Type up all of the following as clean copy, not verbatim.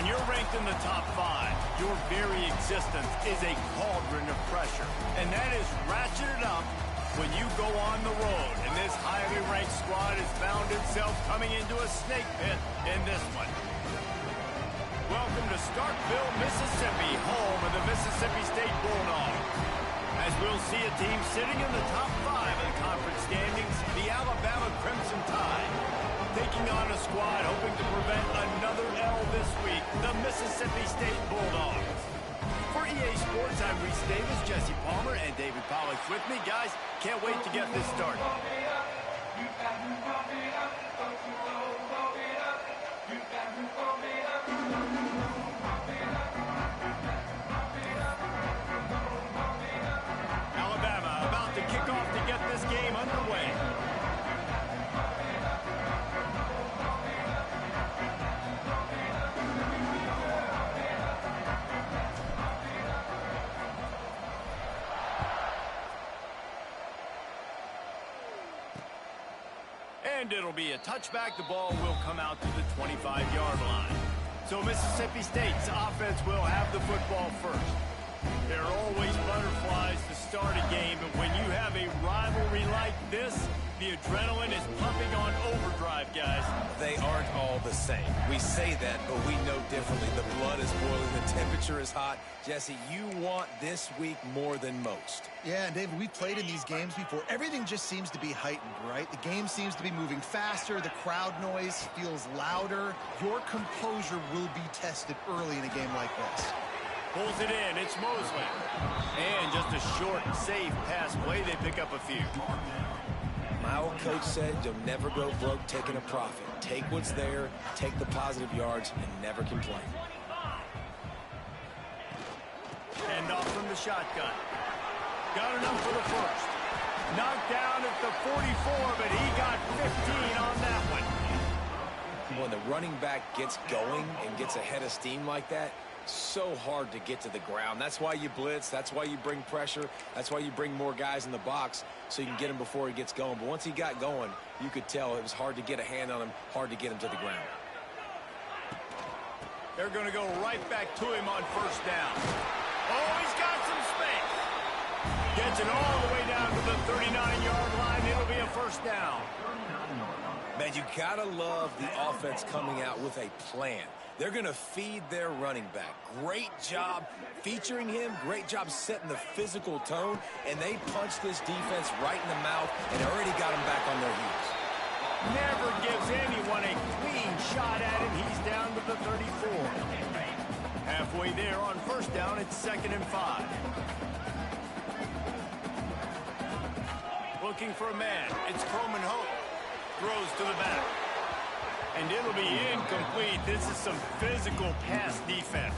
When you're ranked in the top 5, your very existence is a cauldron of pressure. And that is ratcheted up when you go on the road. And this highly ranked squad has found itself coming into a snake pit in this one. Welcome to Starkville, Mississippi, home of the Mississippi State Bulldogs. As we'll see a team sitting in the top 5 of the conference standings, the Alabama Crimson Tide, taking on a squad hoping to prevent another L this week, the Mississippi State Bulldogs. For EA Sports, I'm Reese Davis, Jesse Palmer, and David Pollock's with me. Guys, can't wait to get this started. Alabama about to kick off to get this game underway. And it'll be a touchback. The ball will come out to the 25-yard line. So Mississippi State's offense will have the football first. There are always butterflies to start a game, but when you have a rivalry like this, the adrenaline is pumping on overdrive, guys. They aren't all the same. We say that, but we know differently. The blood is boiling. The temperature is hot. Jesse, you want this week more than most. Yeah, and David, we've played in these games before. Everything just seems to be heightened, right? The game seems to be moving faster. The crowd noise feels louder. Your composure will be tested early in a game like this. Pulls it in. It's Mosley. And just a short, safe pass play. They pick up a few. My old coach said you'll never go broke taking a profit. Take what's there, take the positive yards, and never complain. Hand off from the shotgun. Got enough for the first. Knocked down at the 44, but he got 15 on that one. When the running back gets going and gets ahead of steam like that, so hard to get to the ground. That's why you blitz. That's why you bring pressure. That's why you bring more guys in the box so you can get him before he gets going. But once he got going, you could tell it was hard to get a hand on him, hard to get him to the ground. They're going to go right back to him on first down. Oh, he's got some space. Gets it all the way down to the 39-yard line. It'll be a first down. Man, you got to love the offense coming out with a plan. They're going to feed their running back. Great job featuring him. Great job setting the physical tone. And they punched this defense right in the mouth and already got him back on their heels. Never gives anyone a clean shot at him. He's down to the 34. Halfway there on first down, it's 2nd and 5. Looking for a man. It's Croman Hope. Throws to the back. And it'll be incomplete. This is some physical pass defense.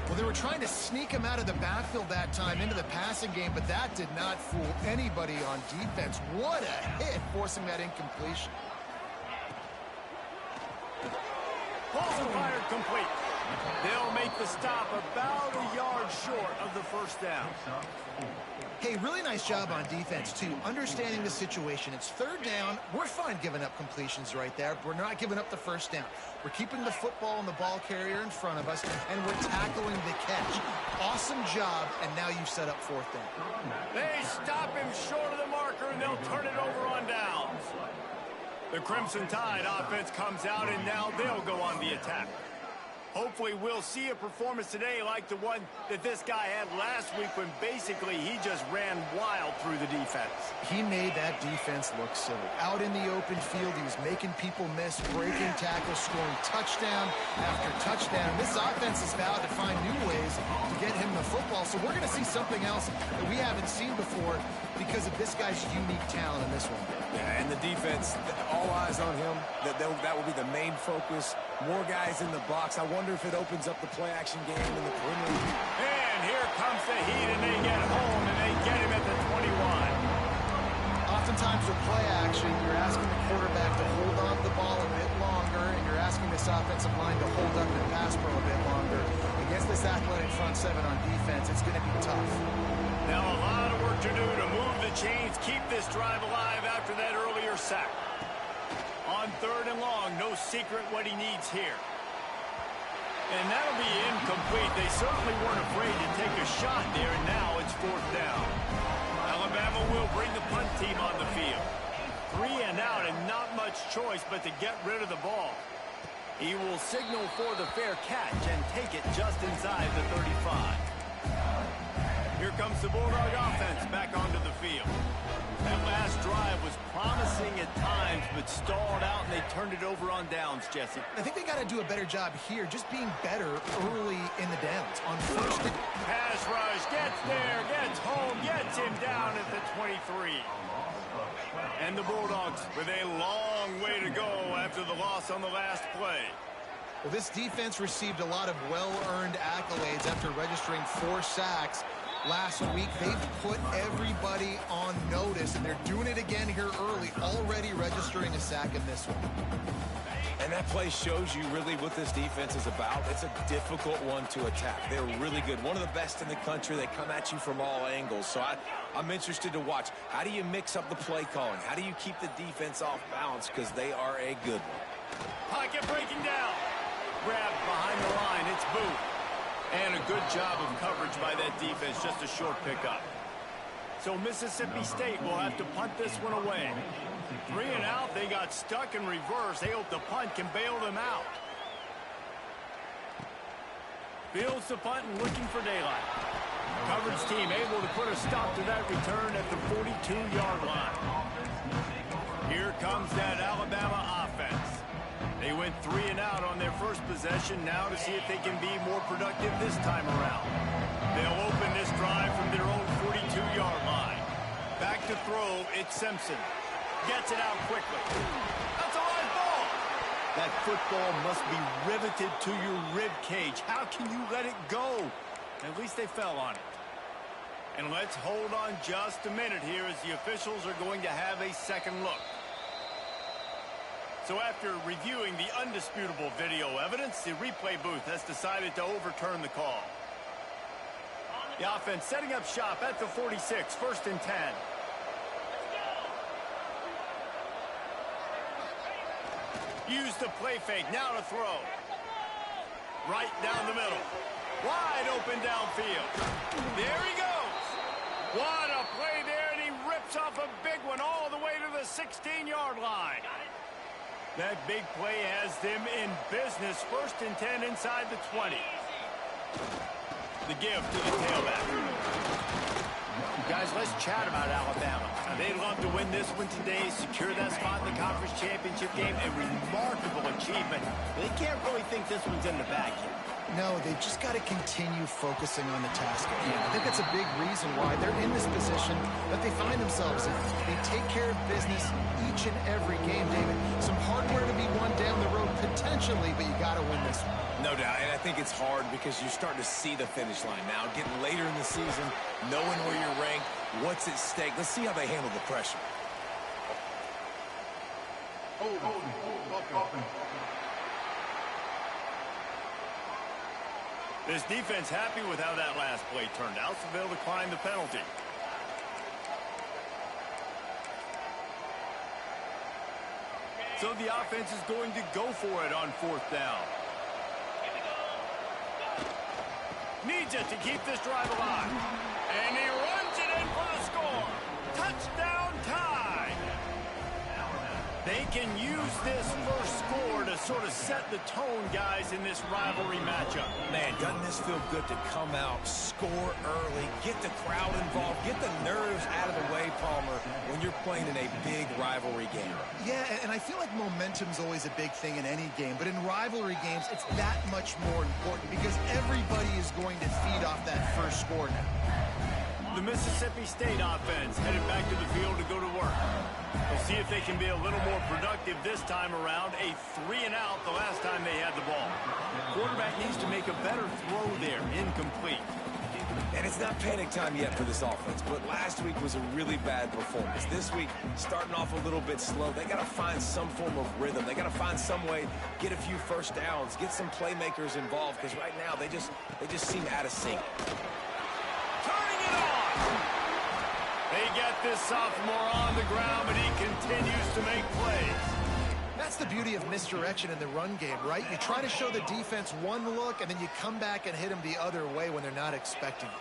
Well, they were trying to sneak him out of the backfield that time into the passing game, but that did not fool anybody on defense. What a hit, forcing that incompletion. Balls are fired complete. They'll make the stop about a yard short of the first down. Hey, really nice job on defense, too. Understanding the situation. It's 3rd down. We're fine giving up completions right there. We're not giving up the first down. We're keeping the football and the ball carrier in front of us, and we're tackling the catch. Awesome job, and now you've set up 4th down. They stop him short of the marker, and they'll turn it over on downs. The Crimson Tide offense comes out, and now they'll go on the attack. Hopefully we'll see a performance today like the one that this guy had last week when basically he just ran wild through the defense. He made that defense look silly. Out in the open field, he was making people miss, breaking tackles, scoring touchdown after touchdown. This offense is vowed to find new ways to get him the football, so we're going to see something else that we haven't seen before because of this guy's unique talent in this one. Yeah, and the defense, all eyes on him. That will be the main focus. More guys in the box. I wonder if it opens up the play-action game in the perimeter. And here comes the heat, and they get home, and they get him at the 21. Oftentimes with play action, you're asking the quarterback to hold on to the ball a bit longer, and you're asking this offensive line to hold up and pass pro a bit longer. Against this athletic front seven on defense, it's going to be tough. Now a lot of work to do to move the chains, keep this drive alive after that earlier sack. On 3rd and long, no secret what he needs here. And that'll be incomplete. They certainly weren't afraid to take a shot there, and now it's 4th down. Alabama will bring the punt team on the field. 3 and out, and not much choice but to get rid of the ball. He will signal for the fair catch and take it just inside the 35. Here comes the Bulldog offense back onto the field. That last drive was promising at times, but stalled out, and they turned it over on downs, Jesse. I think they got to do a better job here, just being better early in the downs. On first and... Pass rush, gets there, gets home, gets him down at the 23. And the Bulldogs with a long way to go after the loss on the last play. Well, this defense received a lot of well-earned accolades after registering 4 sacks last week. They've put everybody on notice, and they're doing it again here early, already registering a sack in this one. And that play shows you really what this defense is about. It's a difficult one to attack. They're really good. One of the best in the country. They come at you from all angles. So I'm interested to watch. How do you mix up the play calling? How do you keep the defense off balance? Because they are a good one. Pocket breaking down. Grabbed behind the line. It's Booth. And a good job of coverage by that defense. Just a short pickup. So Mississippi State will have to punt this one away. 3 and out. They got stuck in reverse. They hope the punt can bail them out. Fields the punt and looking for daylight. Coverage team able to put a stop to that return at the 42-yard line. Here comes that Alabama offense. They went 3 and out on their first possession. Now to see if they can be more productive this time around. They'll open this drive from their own 42-yard line. Back to throw, it's Simpson. Gets it out quickly. That's a live ball. That football must be riveted to your rib cage. How can you let it go? At least they fell on it. And let's hold on just a minute here as the officials are going to have a second look. So after reviewing the undisputable video evidence, the replay booth has decided to overturn the call. The offense setting up shop at the 46, 1st and 10. Use the play fake, now to throw. Right down the middle. Wide open downfield. There he goes. What a play there, and he rips off a big one all the way to the 16-yard line. That big play has them in business. 1st and 10 inside the 20. The give to the tailback. Guys, let's chat about Alabama. They'd love to win this one today, secure that spot in the conference championship game. A remarkable achievement. They can't really think this one's in the bag yet. No, they've just got to continue focusing on the task at hand. I think that's a big reason why they're in this position that they find themselves in. They take care of business each and every game, David. Some hardware to be won down the road potentially, but you got to win this one. No doubt, and I think it's hard because you're starting to see the finish line now. Getting later in the season, knowing where you're ranked, what's at stake. Let's see how they handle the pressure. This defense happy with how that last play turned out, so they'll decline the penalty. So the offense is going to go for it on 4th down. Needs it to keep this drive alive. And he runs it in for the score. Touchdown tie. They can use this first score to sort of set the tone, guys, in this rivalry matchup. Man, doesn't this feel good to come out, score early, get the crowd involved, get the nerves out of the way, Palmer, when you're playing in a big rivalry game. Yeah, and I feel like momentum's always a big thing in any game, but in rivalry games, it's that much more important because everybody is going to feed off that first score now. The Mississippi State offense headed back to the field to go to work. We'll see if they can be a little more productive this time around. A 3 and out the last time they had the ball. Quarterback needs to make a better throw there. Incomplete. And it's not panic time yet for this offense, but last week was a really bad performance. This week, starting off a little bit slow. They got to find some form of rhythm. They got to find some way, get a few first downs, get some playmakers involved, because right now they just seem out of sync. Turning it on. They get this sophomore on the ground, but he continues to make plays. That's That's the beauty of misdirection in the run game, right? You try to show the defense one look, and then you come back and hit them the other way when they're not expecting it.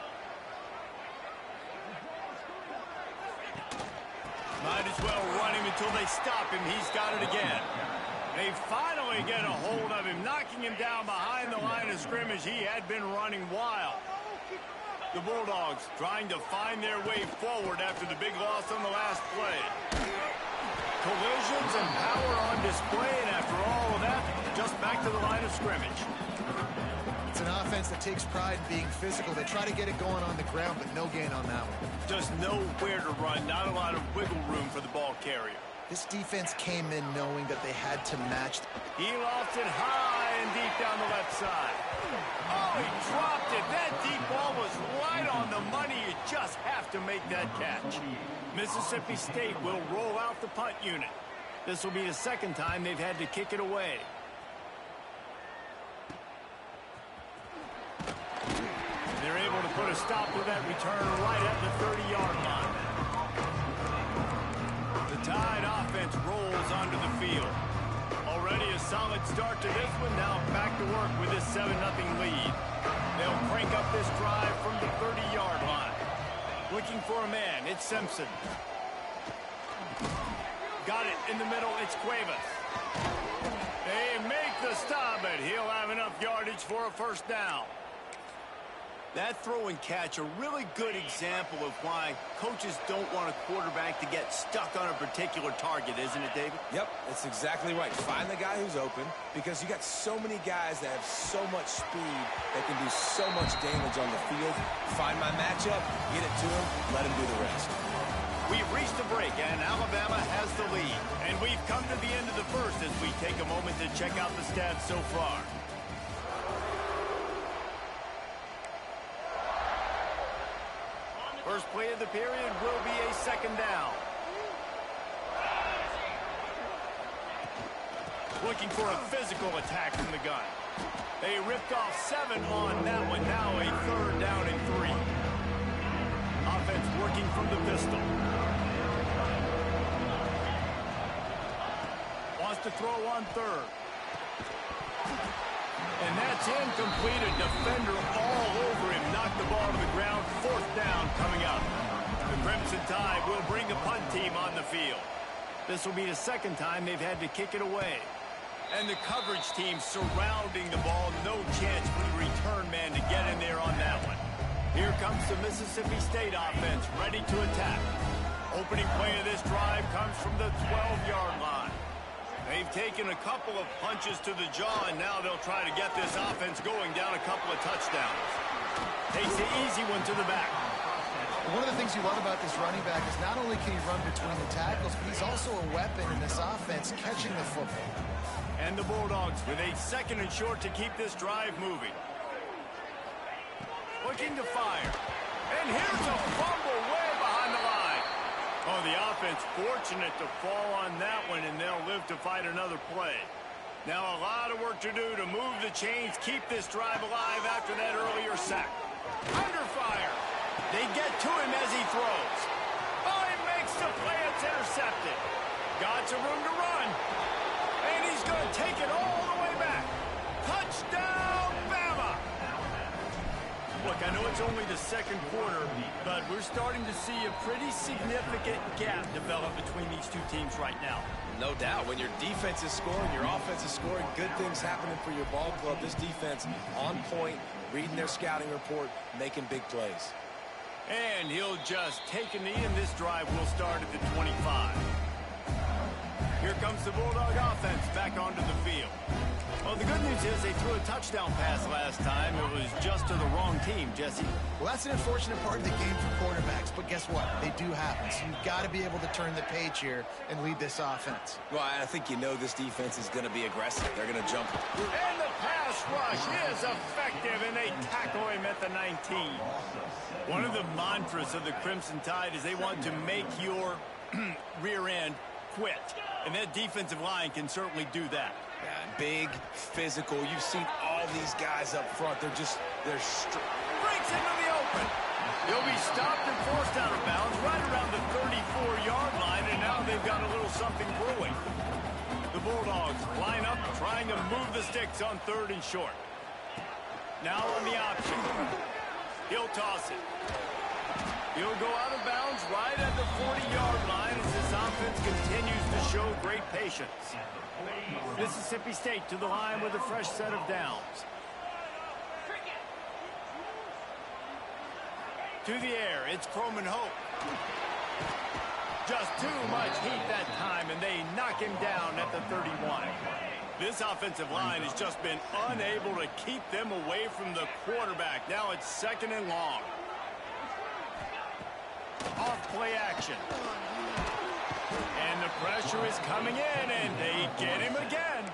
Might as well run him until they stop him. He's got it again. They finally get a hold of him, knocking him down behind the line of scrimmage. He had been running wild. The Bulldogs trying to find their way forward after the big loss on the last play. Collisions and power on display, and after all of that, just back to the line of scrimmage. It's an offense that takes pride in being physical. They try to get it going on the ground, but no gain on that one. Just nowhere to run, not a lot of wiggle room for the ball carrier. This defense came in knowing that they had to match. He lofts it high and deep down the left side. Oh, he dropped it. That deep ball was right on the money. You just have to make that catch. Mississippi State will roll out the punt unit. This will be the second time they've had to kick it away. They're able to put a stop to that return right at the 30-yard line. The Tide offense rolls onto the field. Already a solid start to this one. Now back to work with this 7-0 lead. They'll crank up this drive from the 30-yard line. Looking for a man. It's Simpson. Got it in the middle. It's Cuevas. They make the stop, but he'll have enough yardage for a first down. That throw and catch, a really good example of why coaches don't want a quarterback to get stuck on a particular target, isn't it, David? Yep, that's exactly right. Find the guy who's open, because you got so many guys that have so much speed that can do so much damage on the field. Find my matchup, get it to him, let him do the rest. We've reached a break, and Alabama has the lead. And we've come to the end of the first as we take a moment to check out the stats so far. First play of the period will be a second down. Looking for a physical attack from the gun. They ripped off 7 on that one. Now a third down and 3. Offense working from the pistol. Wants to throw on third. And that's incomplete. A defender all over him. Knocked the ball to the ground. Fourth down coming up. The Crimson Tide will bring the punt team on the field. This will be the second time they've had to kick it away. And the coverage team surrounding the ball. No chance for the return man to get in there on that one. Here comes the Mississippi State offense ready to attack. Opening play of this drive comes from the 12-yard line. They've taken a couple of punches to the jaw, and now they'll try to get this offense going down a couple of touchdowns. Takes the easy one to the back. One of the things you love about this running back is not only can he run between the tackles, but he's also a weapon in this offense catching the football. And the Bulldogs with a second and short to keep this drive moving. Looking to fire. And here's a fumble way behind the line. Oh, the offense fortunate to fall on that one, and they'll live to fight another play. Now a lot of work to do to move the chains, keep this drive alive after that earlier sack. Under fire. They get to him as he throws. Oh, he makes the play. It's intercepted. Got some room to run. And he's going to take it all the way back. Touchdown, Bama! Look, I know it's only the second quarter, but we're starting to see a pretty significant gap develop between these two teams right now. No doubt. When your defense is scoring, your offense is scoring, good things happening for your ball club. This defense on point, reading their scouting report, making big plays. And he'll just take a knee, and this drive will start at the 25. Here comes the Bulldog offense back onto the field. Well, the good news is they threw a touchdown pass last time. It was just to the wrong team, Jesse. Well, that's an unfortunate part of the game for quarterbacks, but guess what? They do happen, so you've got to be able to turn the page here and lead this offense. Well, I think you know this defense is going to be aggressive. They're going to jump. And the pass rush is effective, and they tackle him at the 19. One of the mantras of the Crimson Tide is they want to make your rear end quit. And that defensive line can certainly do that. Yeah, big, physical. You've seen all these guys up front. They're breaks into the open. He'll be stopped and forced out of bounds right around the 34-yard line, and now they've got a little something brewing. The Bulldogs line up trying to move the sticks on 3rd and short. Now on the option. He'll toss it. He'll go out of bounds right at the 40-yard line as this offense continues to show great patience. Mississippi State to the line with a fresh set of downs. To the air, it's Croman Hope. Just too much heat that time, and they knock him down at the 31. This offensive line has just been unable to keep them away from the quarterback. Now it's 2nd and long. Off play action. And the pressure is coming in, and they get him again.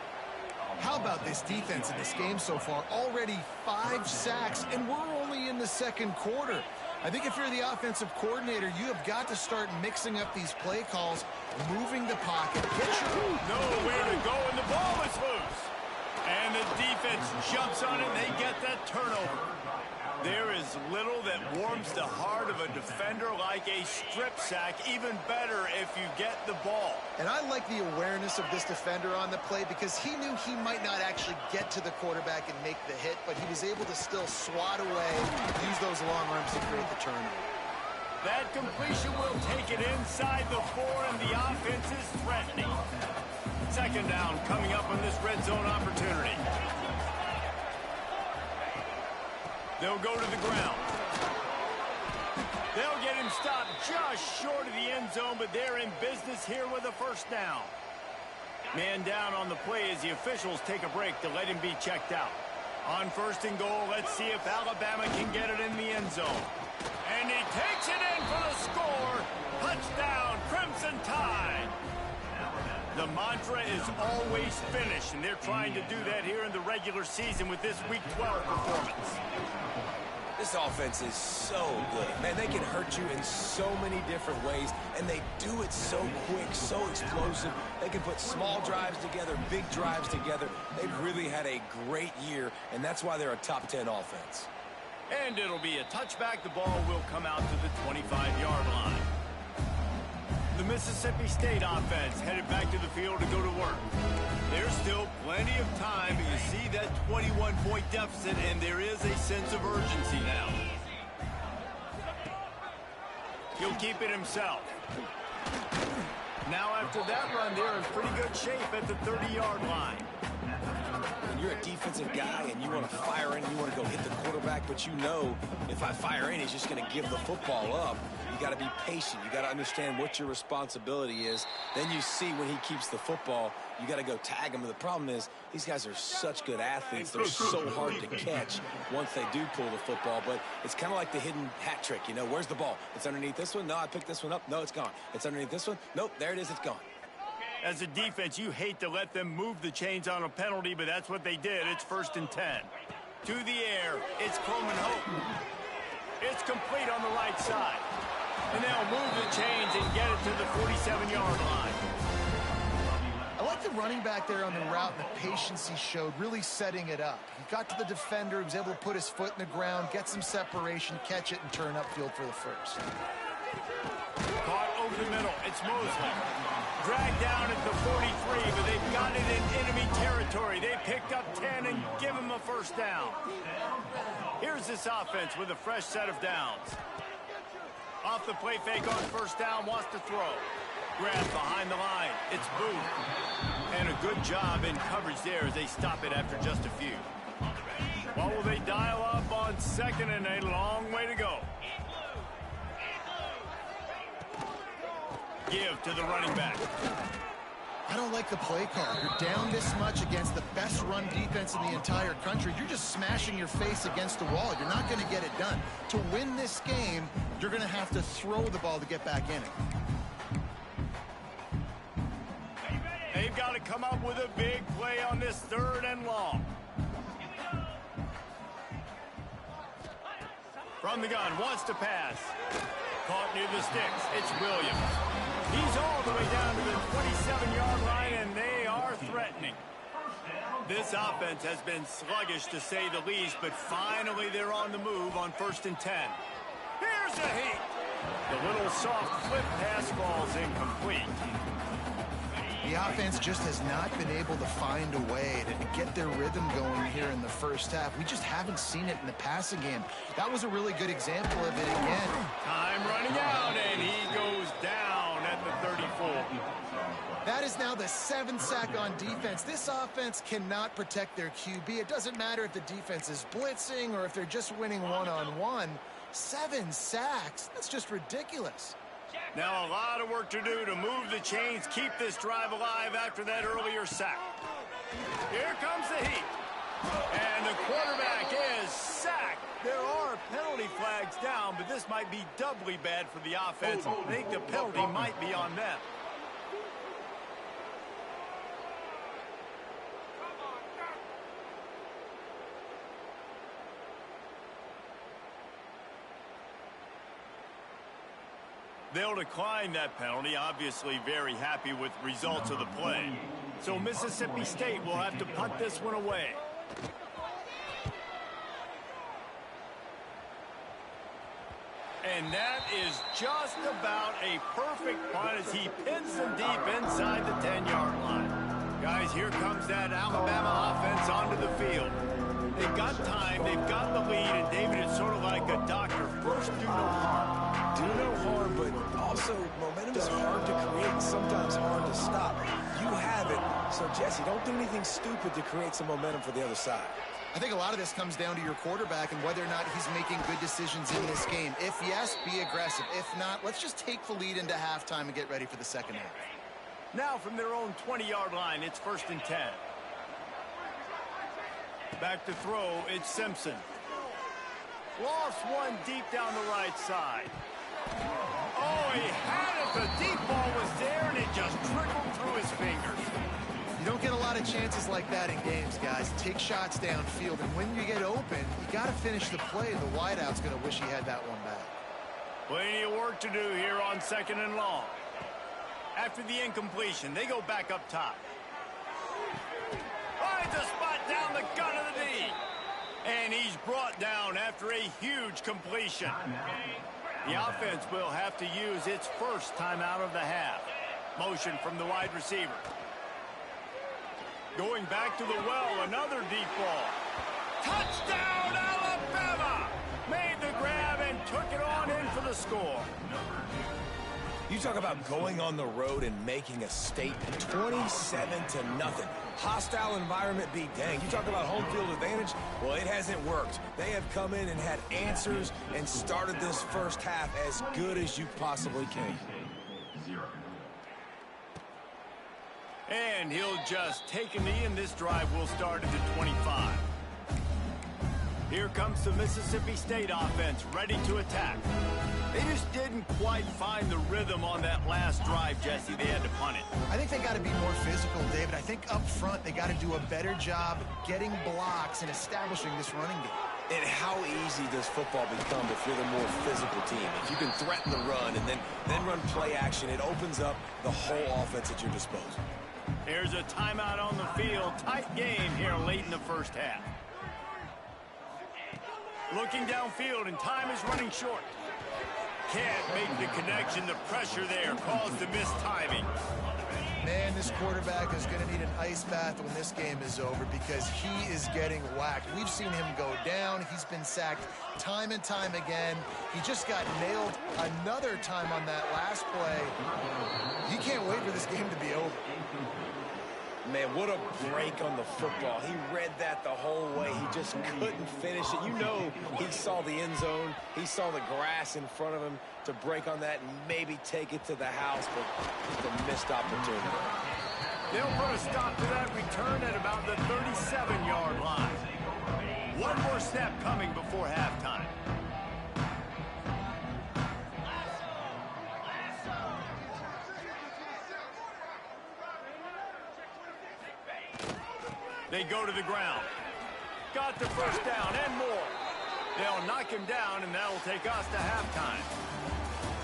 How about this defense in this game so far? Already 5 sacks, and we're only in the 2nd quarter. I think if you're the offensive coordinator, you have got to start mixing up these play calls, moving the pocket. Nowhere to go, and the ball is loose. And the defense jumps on it, and they get that turnover. There is little that warms the heart of a defender like a strip sack. Even better if you get the ball. And I like the awareness of this defender on the play because he knew he might not actually get to the quarterback and make the hit, but he was able to still swat away, use those long arms to create the turnover. That completion will take it inside the 4, and the offense is threatening. 2nd down coming up on this red zone opportunity. They'll go to the ground. They'll get him stopped just short of the end zone, but they're in business here with a 1st down. Man down on the play as the officials take a break to let him be checked out. On 1st and goal, let's see if Alabama can get it in the end zone. And he takes it in for the score. Touchdown, Crimson Tide. The mantra is always finish, and they're trying to do that here in the regular season with this Week 12 performance. This offense is so good. Man, they can hurt you in so many different ways, and they do it so quick, so explosive. They can put small drives together, big drives together. They've really had a great year, and that's why they're a top 10 offense. And it'll be a touchback. The ball will come out to the 25-yard line. The Mississippi State offense headed back to the field to go to work. There's still plenty of time, but you see that 21-point deficit, and there is a sense of urgency now. He'll keep it himself. Now after that run, they're in pretty good shape at the 30-yard line. When you're a defensive guy and you want to fire in, you want to go hit the quarterback, but you know if I fire in, he's just going to give the football up. You got to be patient. You got to understand what your responsibility is. Then you see when he keeps the football, you got to go tag him. The problem is these guys are such good athletes. They're so hard to catch once they do pull the football. But it's kind of like the hidden hat trick. You know, where's the ball? It's underneath this one. No, I picked this one up. No, it's gone. It's underneath this one. Nope, there it is. It's gone. As a defense, you hate to let them move the chains on a penalty, but that's what they did. It's 1st and 10. To the air, it's Croman Hope. It's complete on the right side. And they'll move the chains and get it to the 47-yard line. I like the running back there on the route and the patience he showed, really setting it up. He got to the defender, he was able to put his foot in the ground, get some separation, catch it, and turn upfield for the 1st. Caught over the middle. It's Mosley. Dragged down at the 43, but they've got it in enemy territory. They picked up 10 and give him a 1st down. Here's this offense with a fresh set of downs. Off the play fake on 1st down, wants to throw. Grab behind the line. It's Booth. And a good job in coverage there as they stop it after just a few. What will they dial up on 2nd and a long way to go? Give to the running back. I don't like the play call. You're down this much against the best run defense in the entire country. You're just smashing your face against the wall. You're not going to get it done. To win this game, you're going to have to throw the ball to get back in it. They've got to come up with a big play on this 3rd and long. From the gun, wants to pass. Caught near the sticks. It's Williams. He's all the way down to the 27-yard line, and they are threatening. This offense has been sluggish, to say the least, but finally they're on the move on 1st and 10. Here's a heat. The little soft flip pass falls incomplete. The offense just has not been able to find a way to get their rhythm going here in the first half. We just haven't seen it in the passing game. That was a really good example of it again. Time running out, and he goes down at the 34. That is now the 7th sack on defense. This offense cannot protect their QB. It doesn't matter if the defense is blitzing or if they're just winning one-on-one. 7 sacks, that's just ridiculous. Now a lot of work to do to move the chains, keep this drive alive after that earlier sack. Here comes the heat. And the quarterback is sacked. There are penalty flags down, but this might be doubly bad for the offense. I think the penalty might be on them. They'll decline that penalty, obviously very happy with results of the play. So Mississippi State will have to punt this one away. And that is just about a perfect punt as he pins them deep inside the 10-yard line. Guys, here comes that Alabama offense onto the field. They've got time, they've got the lead, and David is sort of like a doctor. First, do no harm. Do no harm, but also momentum is hard to create and sometimes hard to stop. You have it, so Jesse, don't do anything stupid to create some momentum for the other side. I think a lot of this comes down to your quarterback and whether or not he's making good decisions in this game. If yes, be aggressive. If not, let's just take the lead into halftime and get ready for the second half. Now from their own 20-yard line, it's 1st and 10. Back to throw, it's Simpson. Lost one deep down the right side. Oh, he had it. The deep ball was there, and it just trickled through his fingers. You don't get a lot of chances like that in games, guys. Take shots downfield, and when you get open, you got to finish the play. The wideout's going to wish he had that one back. Plenty of work to do here on 2nd and long. After the incompletion, they go back up top. Finds a spot down the gut of the knee. And he's brought down after a huge completion. The offense will have to use its first timeout of the half. Motion from the wide receiver. Going back to the well, another deep ball. Touchdown, Alabama! Made the grab and took it on in for the score. You talk about going on the road and making a statement. 27-0. Hostile environment be dang. You talk about home field advantage. Well, it hasn't worked. They have come in and had answers and started this first half as good as you possibly can. And he'll just take a knee, and this drive will start at the 25. Here comes the Mississippi State offense, ready to attack. They just didn't quite find the rhythm on that last drive, Jesse. They had to punt it. I think they got to be more physical, David. I think up front they got to do a better job getting blocks and establishing this running game. And how easy does football become if you're the more physical team? If you can threaten the run and then run play action, it opens up the whole offense at your disposal. Here's a timeout on the field. Tight game here late in the first half. Looking downfield, and time is running short. Can't make the connection. The pressure there caused the missed timing. Man, this quarterback is going to need an ice bath when this game is over because he is getting whacked. We've seen him go down. He's been sacked time and time again. He just got nailed another time on that last play. He can't wait for this game to be over. Man, what a break on the football. He read that the whole way. He just couldn't finish it. You know he saw the end zone. He saw the grass in front of him to break on that and maybe take it to the house, but just a missed opportunity. They'll put a stop to that return at about the 37-yard line. One more snap coming before halftime. They go to the ground. Got the first down and more. They'll knock him down, and that'll take us to halftime.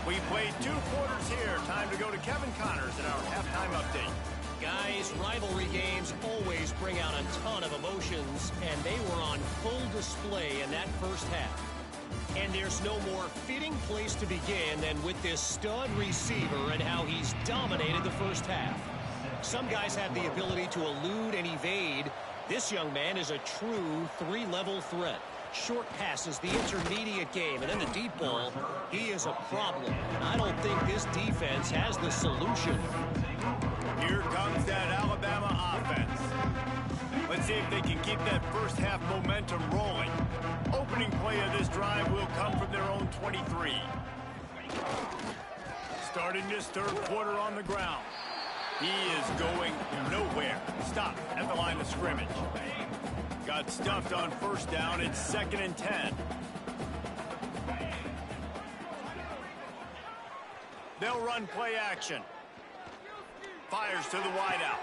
We played 2 quarters here. Time to go to Kevin Connors in our halftime update. Guys, rivalry games always bring out a ton of emotions, and they were on full display in that first half. And there's no more fitting place to begin than with this stud receiver and how he's dominated the first half. Some guys have the ability to elude and evade. This young man is a true three-level threat. Short passes, the intermediate game, and then the deep ball. He is a problem, and I don't think this defense has the solution. Here comes that Alabama offense. Let's see if they can keep that first half momentum rolling. Opening play of this drive will come from their own 23. Starting this third quarter on the ground. He is going nowhere. Stop at the line of scrimmage. Got stuffed on first down. It's 2nd and 10. They'll run play action. Fires to the wideout.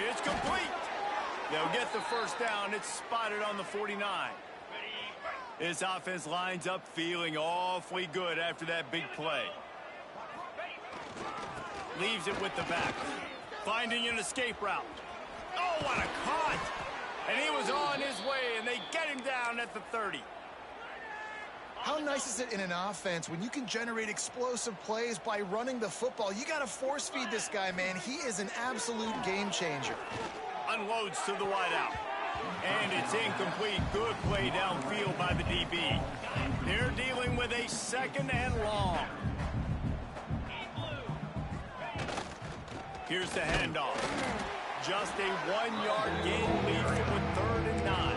It's complete. They'll get the first down. It's spotted on the 49. This offense lines up feeling awfully good after that big play. Leaves it with the back. Finding an escape route. Oh, what a cut! And he was on his way, and they get him down at the 30. How nice is it in an offense when you can generate explosive plays by running the football? You got to force feed this guy, man. He is an absolute game changer. Unloads to the wideout. And it's incomplete. Good play downfield by the DB. They're dealing with a 2nd and long. Here's the handoff. Just a 1-yard gain leaves it with 3rd and 9.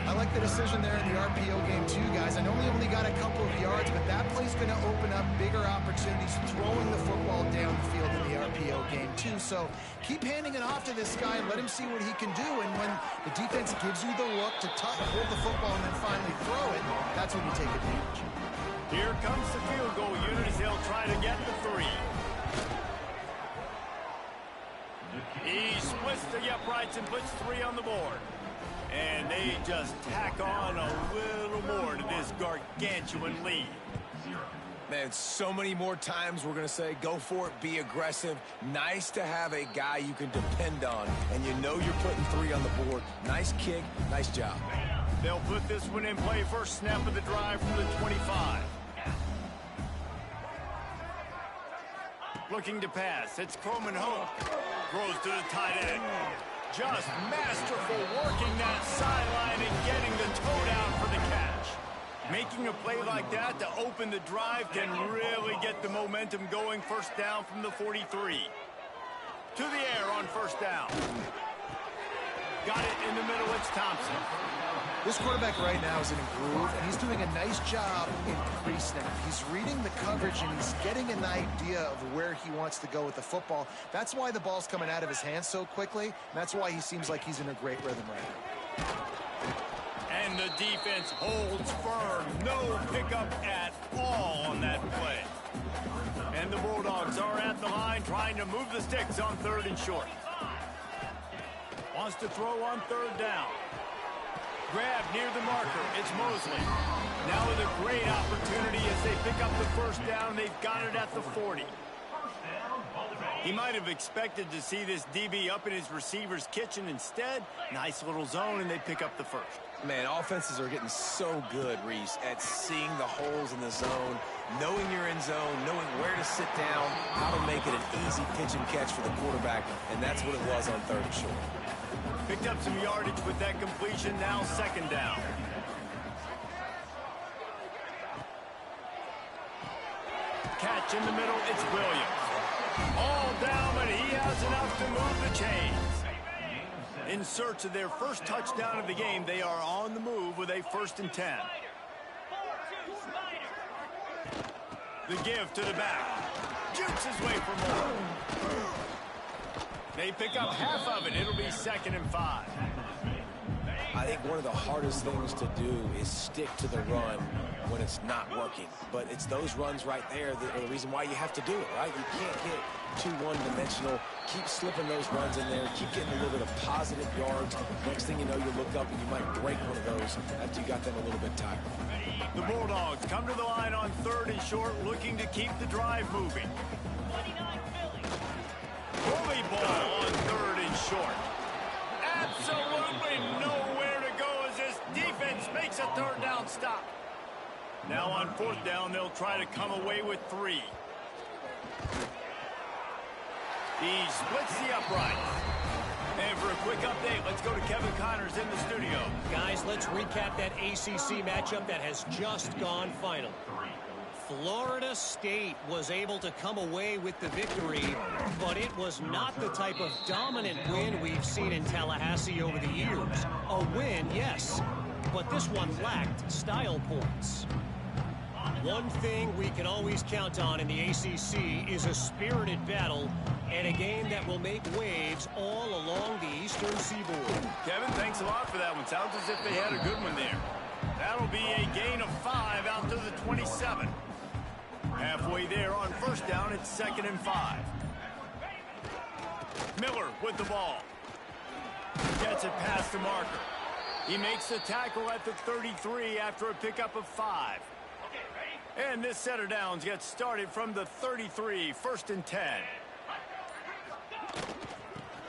I like the decision there in the RPO game too, guys. I know we only got a couple of yards, but that play's going to open up bigger opportunities throwing the football down the field in the RPO game too. So keep handing it off to this guy and let him see what he can do. And when the defense gives you the look to hold the football and then finally throw it, that's when you take advantage. Here comes the field goal unit as they'll try to get the 3. He splits the uprights and puts 3 on the board. And they just tack on a little more to this gargantuan lead. Man, so many more times we're going to say, go for it, be aggressive. Nice to have a guy you can depend on, and you know you're putting 3 on the board. Nice kick, nice job. They'll put this one in play. First snap of the drive from the 25. Looking to pass. It's Coleman Hope. Throws to the tight end. Just masterful working that sideline and getting the toe down for the catch. Making a play like that to open the drive can really get the momentum going. First down from the 43. To the air on first down. Got it in the middle. It's Thompson. This quarterback right now is in a groove, and he's doing a nice job in pre-snap. He's reading the coverage, and he's getting an idea of where he wants to go with the football. That's why the ball's coming out of his hands so quickly, and that's why he seems like he's in a great rhythm right now. And the defense holds firm. No pickup at all on that play. And the Bulldogs are at the line trying to move the sticks on 3rd and short. Wants to throw on 3rd down. Grab near the marker. It's Mosley. Now with a great opportunity as they pick up the first down. They've got it at the 40. He might have expected to see this DB up in his receiver's kitchen. Instead, nice little zone, and they pick up the first. Man, offenses are getting so good, Reese, at seeing the holes in the zone, knowing you're in zone, knowing where to sit down, how to make it an easy pitch and catch for the quarterback, and that's what it was on 3rd and short. Picked up some yardage with that completion. Now 2nd down. Catch in the middle. It's Williams. All down, but he has enough to move the chains. In search of their first touchdown of the game, they are on the move with a 1st and 10. The give to the back. Jukes his way for more. They pick up half of it. It'll be 2nd and 5. I think one of the hardest things to do is stick to the run when it's not working. But it's those runs right there that are the reason why you have to do it, right? You can't get too one-dimensional. Keep slipping those runs in there. Keep getting a little bit of positive yards. Next thing you know, you look up and you might break one of those after you got them a little bit tired. The Bulldogs come to the line on 3rd and short, looking to keep the drive moving. Bully ball on 3rd and short. Absolutely nowhere to go as this defense makes a 3rd down stop. Now on 4th down, they'll try to come away with 3. He splits the upright. And for a quick update, let's go to Kevin Connors in the studio. Guys, let's recap that ACC matchup that has just gone final. Florida State was able to come away with the victory, but it was not the type of dominant win we've seen in Tallahassee over the years. A win, yes, but this one lacked style points. One thing we can always count on in the ACC is a spirited battle and a game that will make waves all along the Eastern Seaboard. Kevin, thanks a lot for that one. Sounds as if they had a good one there. That'll be a gain of 5 out to the 27. Halfway there on 1st down, it's 2nd and 5. Miller with the ball. Gets it past the marker. He makes the tackle at the 33 after a pickup of 5. And this set of downs gets started from the 33, 1st and 10.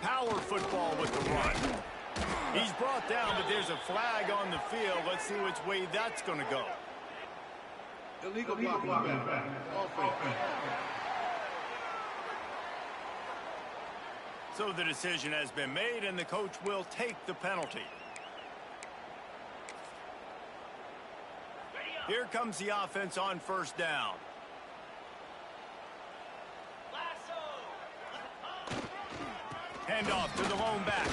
Power football with the run. He's brought down, but there's a flag on the field. Let's see which way that's going to go. Illegal blocking. So the decision has been made, and the coach will take the penalty. Here comes the offense on 1st down. Handoff to the lone back.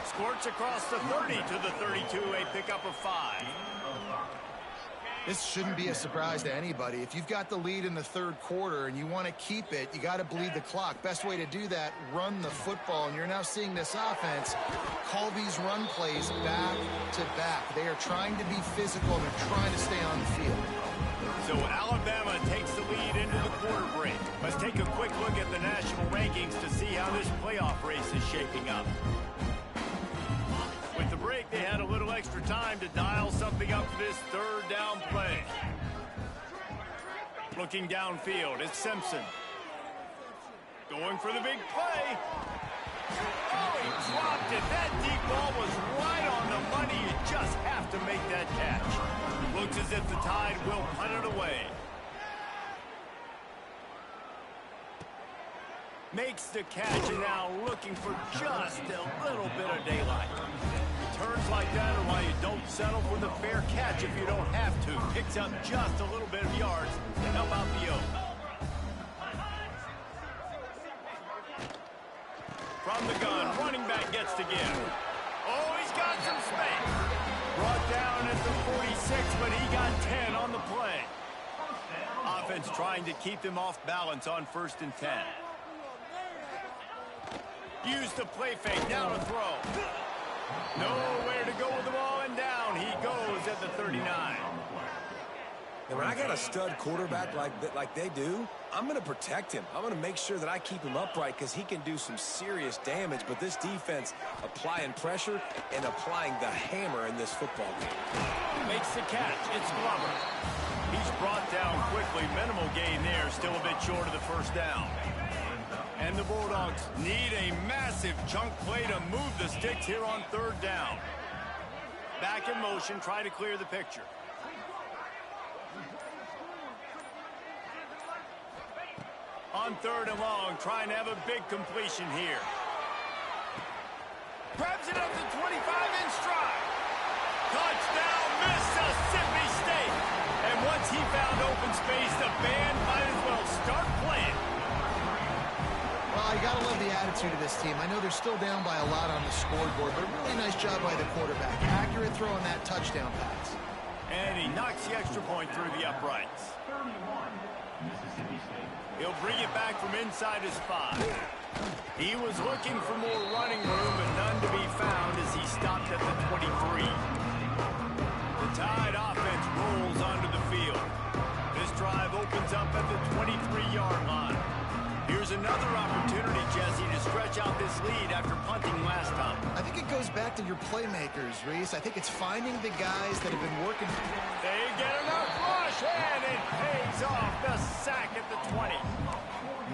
Squirts across the 30 to the 32, a pickup of 5. This shouldn't be a surprise to anybody. If you've got the lead in the 3rd quarter and you want to keep it, you got to bleed the clock. Best way to do that, run the football. And you're now seeing this offense call these run plays back to back. They are trying to be physical, and they're trying to stay on the field. So Alabama takes the lead into the quarter break. Let's take a quick look at the national rankings to see how this playoff race is shaping up. With the break, they had a little extra time to dial something up for this 3rd down play. Looking downfield, it's Simpson. Going for the big play. Oh, he dropped it. That deep ball was right on the money. You just have to make that catch. Looks as if the Tide will punt it away. Makes the catch, and now looking for just a little bit of daylight. Turns like that are why you don't settle for the fair catch if you don't have to. Picks up just a little bit of yards to help out the Oak. From the gun, running back gets to give. Oh, he's got some space. Brought down at the 46, but he got 10 on the play. Offense trying to keep them off balance on 1st and 10. Use the play fake, now to throw. Nowhere to go with the ball, and down he goes at the 39. And when I got a stud quarterback like they do, I'm going to protect him. I'm going to make sure that I keep him upright because he can do some serious damage. But this defense applying pressure and applying the hammer in this football game. Makes the catch. It's Glover. He's brought down quickly. Minimal gain there. Still a bit short of the 1st down. And the Bulldogs need a massive chunk play to move the sticks here on 3rd down. Back in motion, try to clear the picture. On 3rd and long, trying to have a big completion here. Grabs it up to 25 in stride. Touchdown, Mississippi State. And once he found open space, the band might as well start playing. Well, you got to love the attitude of this team. I know they're still down by a lot on the scoreboard, but a really nice job by the quarterback. Accurate throw on that touchdown pass. And he knocks the extra point through the uprights. He'll bring it back from inside his 5. He was looking for more running room, but none to be found as he stopped at the 23. The Tide offense rolls onto the field. This drive opens up at the 23-yard line. Here's another opportunity, Jesse, to stretch out this lead after punting last time. I think it goes back to your playmakers, Reese. I think it's finding the guys that have been working. They get enough rush, and it pays off. The sack at the 20.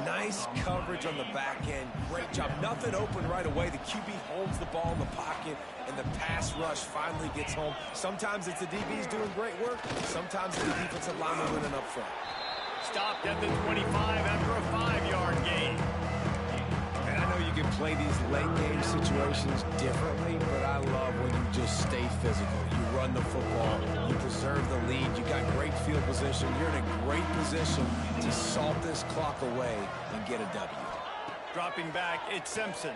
Nice coverage on the back end. Great job. Nothing open right away. The QB holds the ball in the pocket, and the pass rush finally gets home. Sometimes it's the DBs doing great work. Sometimes it's the defensive lineman winning up front. Stopped at the 25 after a 5-yard gain. And I know you can play these late game situations differently, but I love when you just stay physical. You run the football, you preserve the lead, you got great field position. You're in a great position to salt this clock away and get a W. Dropping back, it's Simpson.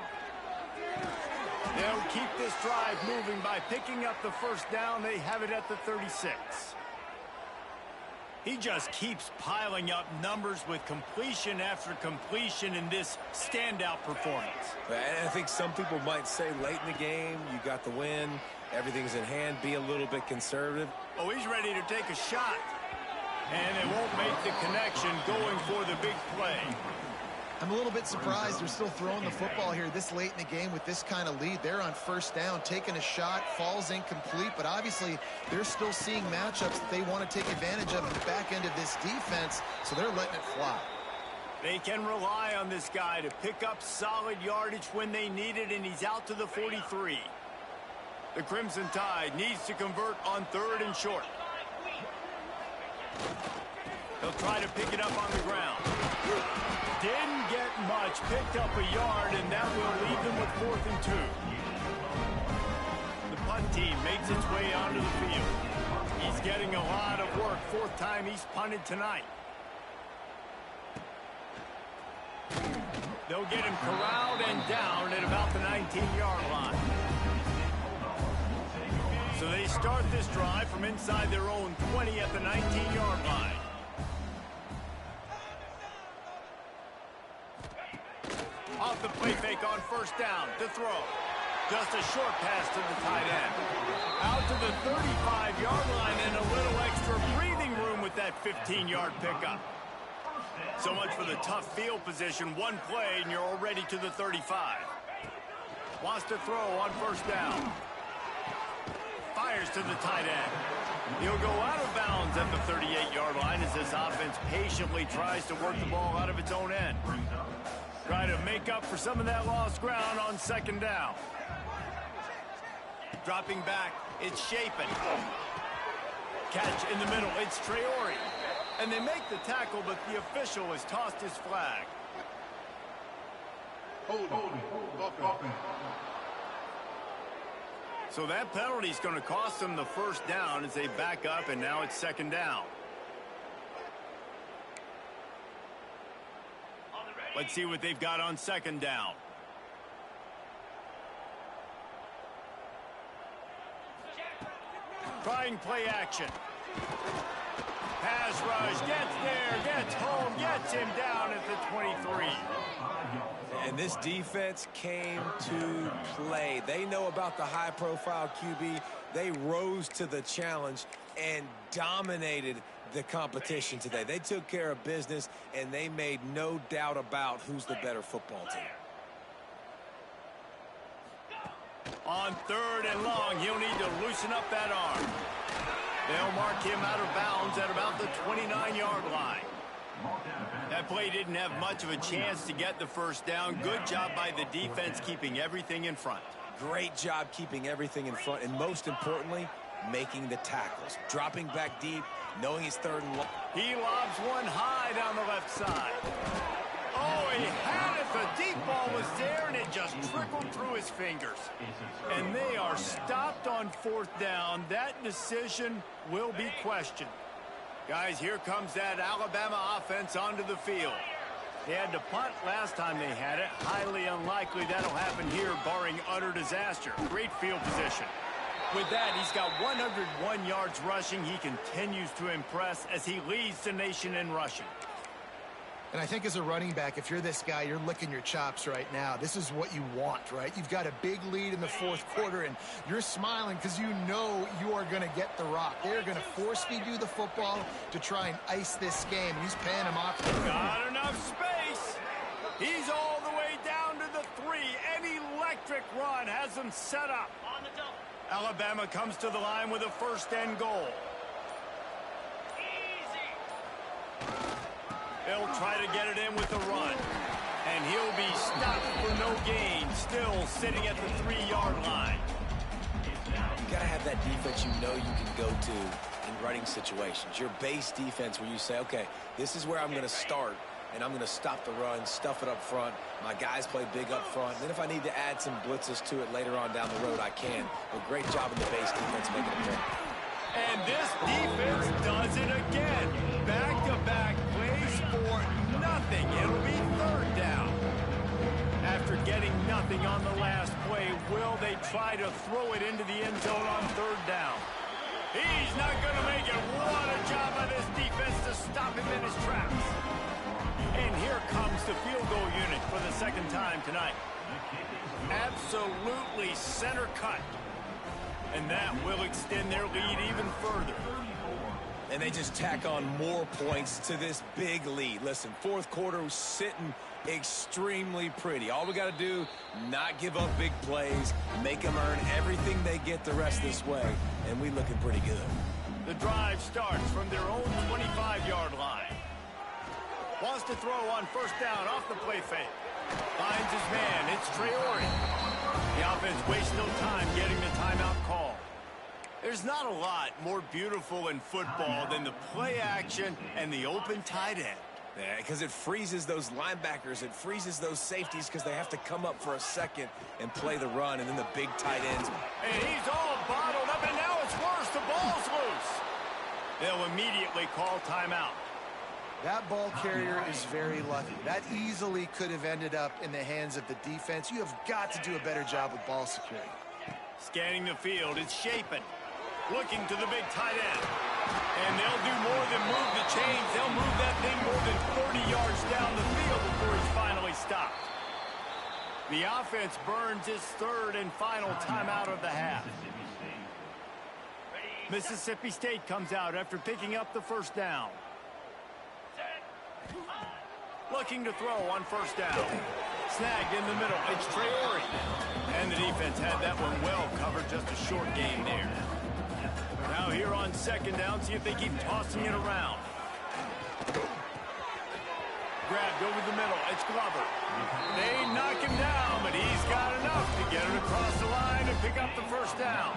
They'll keep this drive moving by picking up the first down. They have it at the 36. He just keeps piling up numbers with completion after completion in this standout performance. And I think some people might say late in the game, you got the win, everything's in hand, be a little bit conservative. Oh, he's ready to take a shot. And they won't make the connection going for the big play. I'm a little bit surprised they're still throwing the football here this late in the game with this kind of lead. They're on first down, taking a shot, falls incomplete, but obviously they're still seeing matchups that they want to take advantage of in the back end of this defense, so they're letting it fly. They can rely on this guy to pick up solid yardage when they need it, and he's out to the 43. The Crimson Tide needs to convert on 3rd and short. They'll try to pick it up on the ground. Didn't get much, picked up a yard, and that will leave them with 4th and 2. The punt team makes its way onto the field. He's getting a lot of work, 4th time he's punted tonight. They'll get him corralled and down at about the 19-yard line. So they start this drive from inside their own 20 at the 19-yard line. Off the play fake on first down to throw. Just a short pass to the tight end. Out to the 35-yard line and a little extra breathing room with that 15-yard pickup. So much for the tough field position. One play and you're already to the 35. Wants to throw on first down. Fires to the tight end. He'll go out of bounds at the 38-yard line as this offense patiently tries to work the ball out of its own end. Try to make up for some of that lost ground on 2nd down. Dropping back, it's Shapen. Catch in the middle, it's Traore. And they make the tackle, but the official has tossed his flag. Holding. So that penalty is going to cost them the first down as they back up, and now it's 2nd down. Let's see what they've got on 2nd down. Trying play action. Pass rush, gets there, gets home, gets him down at the 23. And this defense came to play. They know about the high-profile QB. They rose to the challenge and dominated the competition today. They took care of business, and they made no doubt about who's the better football team. On 3rd and long, he'll need to loosen up that arm. They'll mark him out of bounds at about the 29-yard line. That play didn't have much of a chance to get the first down. Good job by the defense keeping everything in front. Great job keeping everything in front, and most importantly, making the tackles. Dropping back deep, knowing he's 3rd and long. He lobs one high down the left side. Oh, he had it. The deep ball was there, and it just trickled through his fingers. And they are stopped on 4th down. That decision will be questioned. Guys, here comes that Alabama offense onto the field. They had to punt last time they had it. Highly unlikely that'll happen here, barring utter disaster. Great field position. With that, he's got 101 yards rushing. He continues to impress as he leads the nation in rushing. And I think as a running back, if you're this guy, you're licking your chops right now. This is what you want, right? You've got a big lead in the 4th quarter, and you're smiling because you know you are going to get the rock. They're going to force-feed you the football to try and ice this game. He's paying him off. Got enough space. He's all the way down to the 3. An electric run has him set up. Alabama comes to the line with a 1st and goal. They'll try to get it in with the run. And he'll be stopped for no gain, still sitting at the 3-yard line. You got to have that defense you know you can go to in running situations. Your base defense where you say, okay, this is where I'm going to start, and I'm going to stop the run, stuff it up front. My guys play big up front. And then if I need to add some blitzes to it later on down the road, I can. But great job in the base defense making a play. And this defense does it again. Back-to-back plays for nothing. It'll be 3rd down. After getting nothing on the last play, will they try to throw it into the end zone on 3rd down? He's not going to make it. What a job by this defense to stop him in his tracks. And here comes the field goal unit for the 2nd time tonight. Absolutely center cut. And that will extend their lead even further. And they just tack on more points to this big lead. Listen, 4th quarter was sitting extremely pretty. All we got to do, not give up big plays, make them earn everything they get the rest of this way, and we looking pretty good. The drive starts from their own 25-yard line. Wants to throw on 1st down off the play fake. Finds his man. It's Traore. The offense wastes no time getting the timeout call. There's not a lot more beautiful in football than the play action and the open tight end. Yeah, because it freezes those linebackers. It freezes those safeties because they have to come up for a second and play the run, and then the big tight ends. And he's all bottled up, and now it's worse. The ball's loose. They'll immediately call timeout. That ball carrier is very lucky. That easily could have ended up in the hands of the defense. You have got to do a better job with ball security. Scanning the field, it's Shapen. Looking to the big tight end. And they'll do more than move the chains. They'll move that thing more than 30 yards down the field before he's finally stopped. The offense burns its 3rd and final timeout of the half. Mississippi State comes out after picking up the 1st down. Looking to throw on 1st down. Snagged in the middle. It's Traore. And the defense had that one well covered. Just a short gain there. Now here on 2nd down, see if they keep tossing it around. Grabbed over the middle. It's Glover. They knock him down, but he's got enough to get it across the line and pick up the 1st down.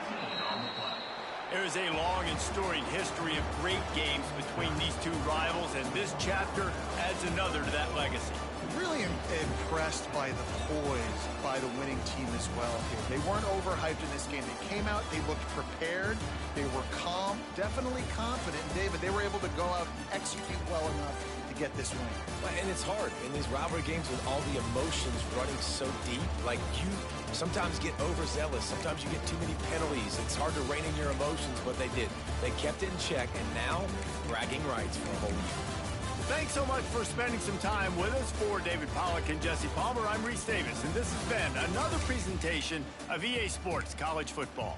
There's a long and storied history of great games between these two rivals, and this chapter adds another to that legacy. Really impressed by the poise by the winning team as well here. They weren't overhyped in this game. They came out, they looked prepared, they were calm, definitely confident. And David, they were able to go out and execute well enough to get this win. And it's hard in these rivalry games with all the emotions running so deep. Like, you sometimes get overzealous. Sometimes you get too many penalties. It's hard to rein in your emotions, but they did. They kept it in check, and now bragging rights for a whole year. Thanks so much for spending some time with us. For David Pollack and Jesse Palmer, I'm Reese Davis, and this has been another presentation of EA Sports College Football.